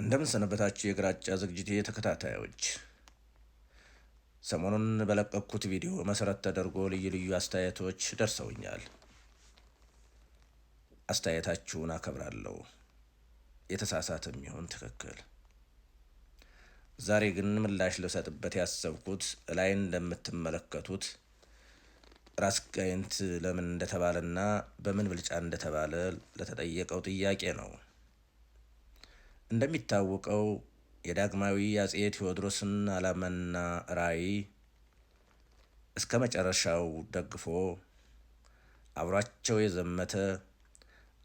እንደምን ሰነበታችሁ የግራጫ ዝግጅቴ ተከታታዮች። ሰሞኑን በለቀኩት ቪዲዮ መሰረት ተደርጎ ልዩ ልዩ አስተያየቶች ደርሰውኛል። አስተያየታችሁን አከብራለሁ፣ የተሳሳተም ይሁን ትክክል። ዛሬ ግን ምላሽ ልሰጥበት ያሰብኩት ላይ እንደምትመለከቱት ራስ ጋይንት ለምን እንደተባለና በምን ብልጫ እንደተባለ ለተጠየቀው ጥያቄ ነው። እንደሚታወቀው የዳግማዊ አጼ ቴዎድሮስን ዓላማና ራዕይ እስከ መጨረሻው ደግፎ አብሯቸው የዘመተ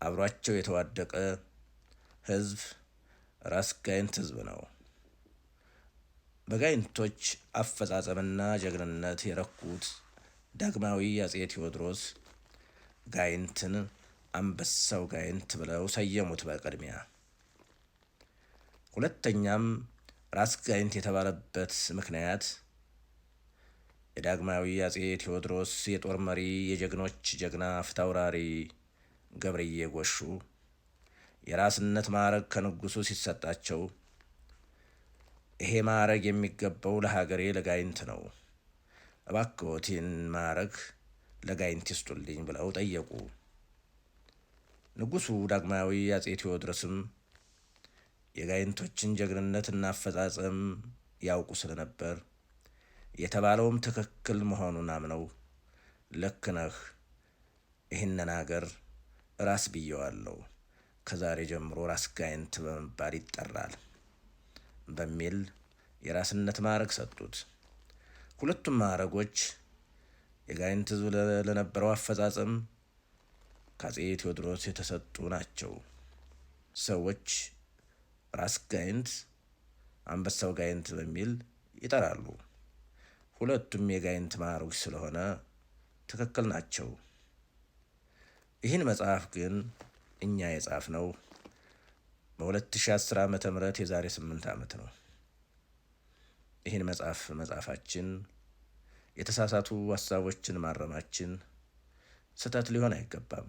አብሯቸው የተዋደቀ ሕዝብ ራስ ጋይንት ሕዝብ ነው። በጋይንቶች አፈጻጸምና ጀግንነት የረኩት ዳግማዊ አጼ ቴዎድሮስ ጋይንትን አንበሳው ጋይንት ብለው ሰየሙት በቅድሚያ። ሁለተኛም ራስ ጋይንት የተባለበት ምክንያት የዳግማዊ አጼ ቴዎድሮስ የጦር መሪ የጀግኖች ጀግና ፊታውራሪ ገብርዬ ጎሹ የራስነት ማዕረግ ከንጉሱ ሲሰጣቸው ይሄ ማዕረግ የሚገባው ለሀገሬ ለጋይንት ነው፣ እባክዎት ይህን ማዕረግ ለጋይንት ይስጡልኝ ብለው ጠየቁ። ንጉሱ ዳግማዊ አጼ ቴዎድሮስም የጋይንቶችን ጀግንነትና አፈጻጸም ያውቁ ስለነበር የተባለውም ትክክል መሆኑን አምነው ልክ ነህ፣ ይህንን ሀገር ራስ ብየዋለሁ፣ ከዛሬ ጀምሮ ራስ ጋይንት በመባል ይጠራል በሚል የራስነት ማዕረግ ሰጡት። ሁለቱም ማዕረጎች የጋይንት ሕዝብ ለነበረው አፈጻጸም ከአጼ ቴዎድሮስ የተሰጡ ናቸው። ሰዎች ራስ ጋይንት፣ አንበሳው ጋይንት በሚል ይጠራሉ። ሁለቱም የጋይንት ማዕረጎች ስለሆነ ትክክል ናቸው። ይህን መጽሐፍ ግን እኛ የጻፍነው በ2010 ዓ.ም የዛሬ 8 ዓመት ነው። ይህን መጽሐፍ መጻፋችን የተሳሳቱ ሀሳቦችን ማረማችን ስህተት ሊሆን አይገባም።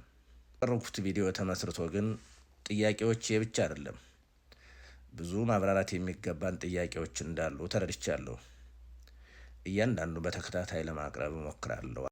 ያቀረብኩት ቪዲዮ ተመስርቶ ግን ጥያቄዎች የብቻ አይደለም፣ ብዙ ማብራራት የሚገባን ጥያቄዎች እንዳሉ ተረድቻለሁ። እያንዳንዱ በተከታታይ ለማቅረብ እሞክራለሁ።